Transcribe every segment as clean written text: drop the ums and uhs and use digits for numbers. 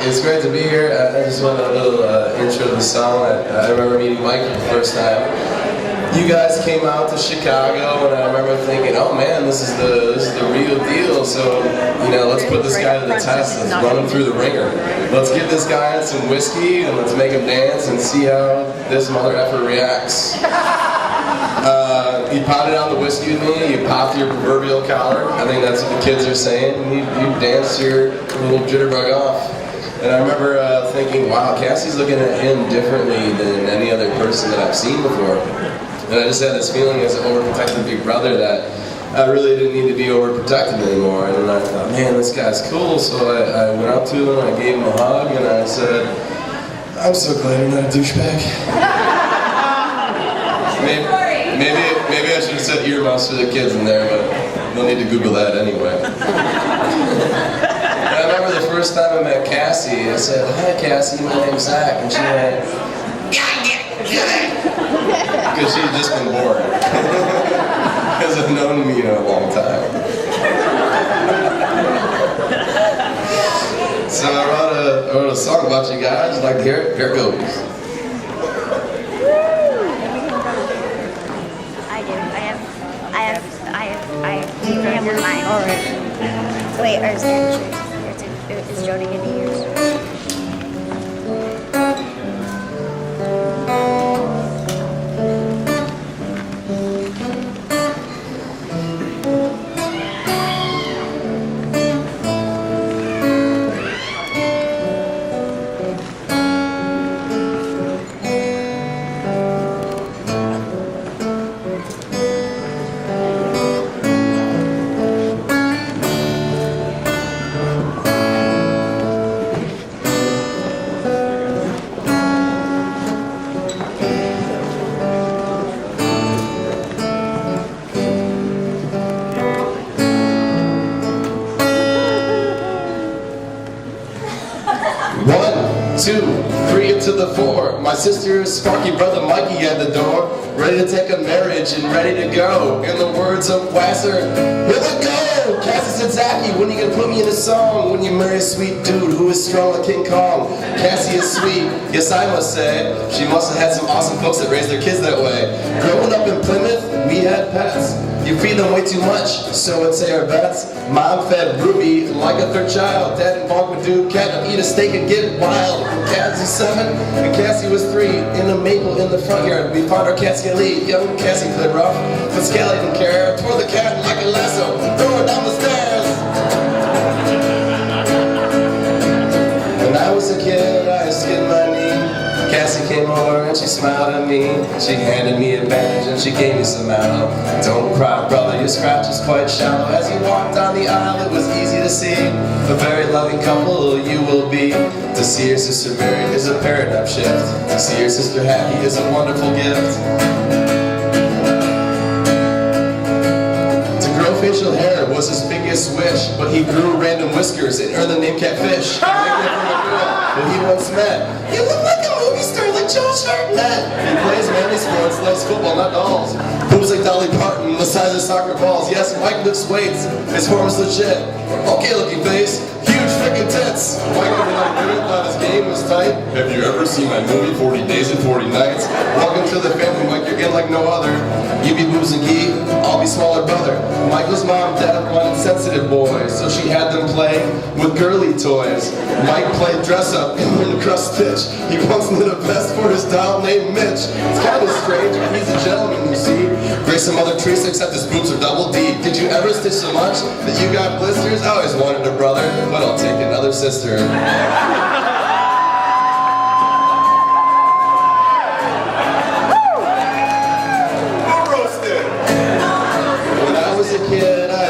It's great to be here. I just want a little intro to the song. I remember meeting Mikey the first time. You guys came out to Chicago, and I remember thinking, oh man, this is the real deal. So, you know, let's put this guy to the test. Let's run him through the ringer. Let's give this guy in some whiskey, and let's make him dance and see how this mother effer reacts. You pounded on the whiskey with me, you popped your proverbial collar. I think that's what the kids are saying. You danced your little jitterbug off. And I remember thinking, wow, Cassie's looking at him differently than any other person that I've seen before. And I just had this feeling as an overprotective big brother that I really didn't need to be overprotected anymore. And I thought, man, this guy's cool. So I went up to him, I gave him a hug, and I said, I'm so glad you're not a douchebag. Maybe I should have said earmuffs for the kids in there, but they'll need to Google that anyway. And I remember the first time I met Cassie, I said, hi Cassie, my name's Zach, and she went, because she'd just been bored. Because I've known me a long time. So I wrote a song about you guys. I'd like to hear it. Here it goes. I have one of mine. All right. Wait, or is Jody gonna be yours? One, two, three, into the four. My sister's sparky brother Mikey at the door, ready to take a marriage and ready to go. In the words of Wasser, here we go! Cassie said, Zachy, when you gonna put me in a song? When you marry a sweet dude who is strong like King Kong. Cassie is sweet, yes I must say. She must have had some awesome folks that raised their kids that way. Growing up in Plymouth, we had pets. You feed them way too much, so would say our vets. Mom fed Ruby like a third child. Dad and Bonk would do cat and eat a steak and get wild. Cassie 7 and Cassie was 3. In a maple in the front yard, we found our Cassie Lee. Young Cassie played rough, but Scally didn't care. Tore the cat like a lasso, threw her down the stairs. When I was a kid, I skinned my knee. Cassie came over and she smiled at me. She handed me a bandage and she gave me some aloe. Don't cry, brother, your scratch is quite shallow. As you walked down the aisle, it was easy to see. A very loving couple you will be. To see your sister married is a paradigm shift. To see your sister happy is a wonderful gift. To grow facial hair was his biggest wish, but he grew random whiskers and earned the name Catfish. When he once met, you look like a movie star like Joe Sharpnett. He plays manly sports, loves football, not dolls. Boobs like Dolly Parton, the size of soccer balls. Yes, Mike lifts weights, his form is legit. Okay looking face, huge freaking tits. Mike did not do it, thought his game was tight. Have you ever seen my movie 40 Days and 40 Nights? Welcome to the family, Mike, you're in like no other. You be boobs and gee, I'll be smaller brother. Michael's mom, dad wanted sensitive boys, so she had them play with girly toys. Mike played dress up in crust stitch. He once knit a vest for his doll named Mitch. It's kind of strange, but he's a gentleman, you see. Grace some other trees except his boobs are double D. Did you ever stitch so much that you got blisters? I always wanted a brother, but I'll take another sister.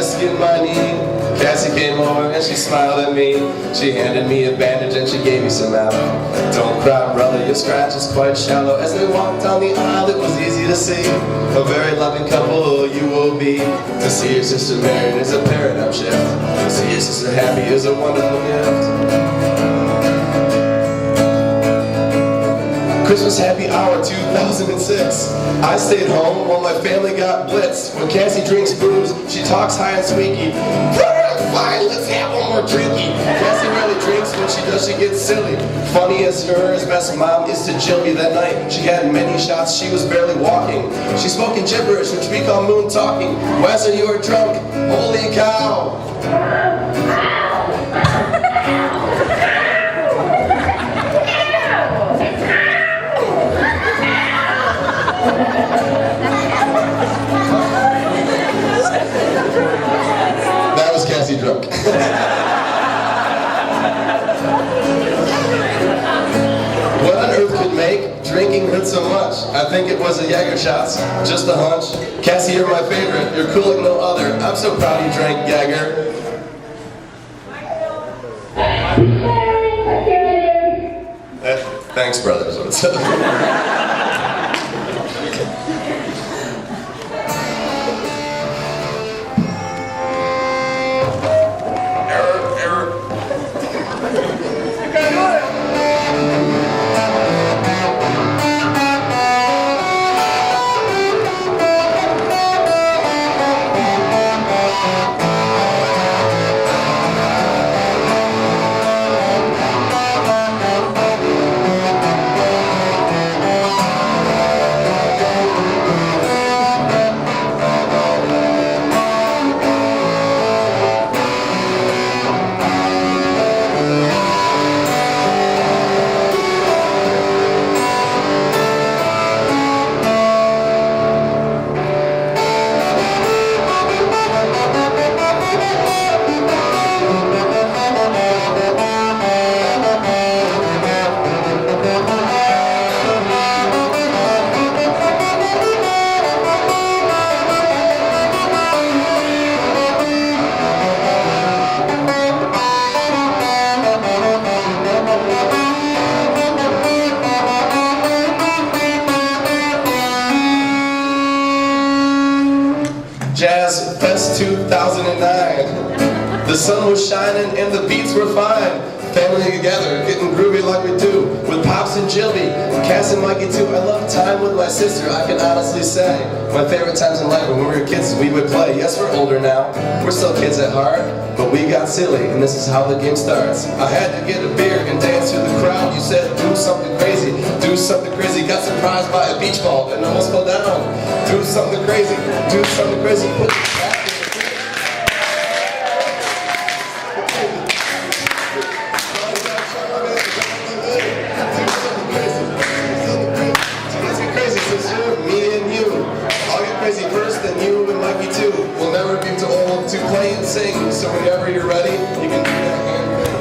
Skinned my knee. Cassie came over and she smiled at me. She handed me a bandage and she gave me some aloe. Don't cry, brother, your scratch is quite shallow. As they walked down the aisle, it was easy to see. A very loving couple you will be. To see your sister married is a paradigm shift. To see your sister happy is a wonderful gift. Christmas happy hour 2006. I stayed home while my family got blitzed. When Cassie drinks booze, she talks high and squeaky. fine, let's have one more drinky. Cassie rarely drinks, when she does she gets silly. Funny as her, his best mom is to Jilby that night. She had many shots, she was barely walking. She spoke in gibberish, which we call moon talking. Wazzer, you are drunk, holy cow. That was Cassie drunk. What on earth could make drinking hurt so much? I think it was a Jaeger shots, just a hunch. Cassie, you're my favorite, you're cool like no other. I'm so proud you drank Jaeger. Thanks, brothers. What's up? Jazz Fest 2009. The sun was shining and the beats were fine. Family together, getting groovy like we do. With Pops and Jilby, Cassie and Mikey too. I love time with my sister, I can honestly say. My favorite times in life when we were kids, we would play. Yes, we're older now, we're still kids at heart, but we got silly, and this is how the game starts. I had to get a beer and dance through the crowd. You said, do something crazy, do something crazy. Got surprised by a beach ball and almost fell down. Do something crazy, do something crazy. Put the back in the crazy first, then you and Mikey too. We'll never be too old to play and sing, so whenever you're ready, you can do that hand thing.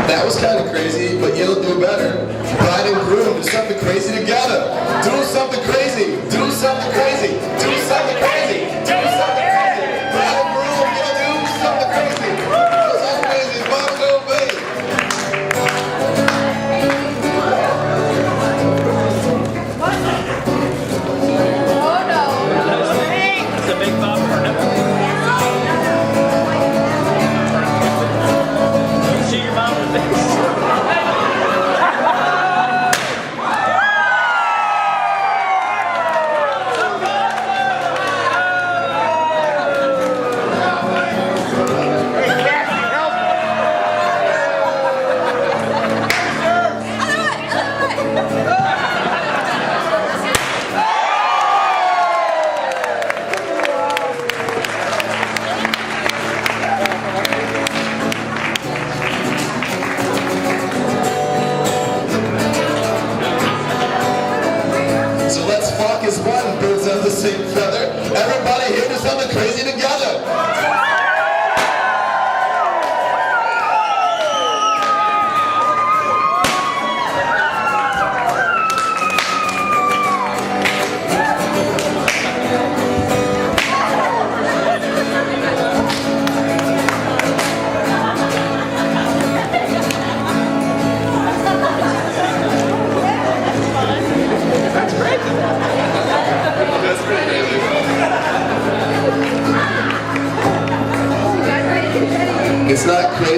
That was kind of crazy, but you'll do better. Bride and groom, do something crazy together. Do something crazy, do something crazy, do something crazy, do something crazy. Bride and groom, you'll do something crazy. Do something crazy, Bob, go, baby. Oh no. That's a big bop for him. See your mom with this.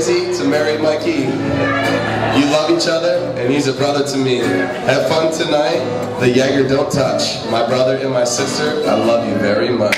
Crazy to marry Mikey. You love each other, and he's a brother to me. Have fun tonight. The Jaeger don't touch. My brother and my sister, I love you very much.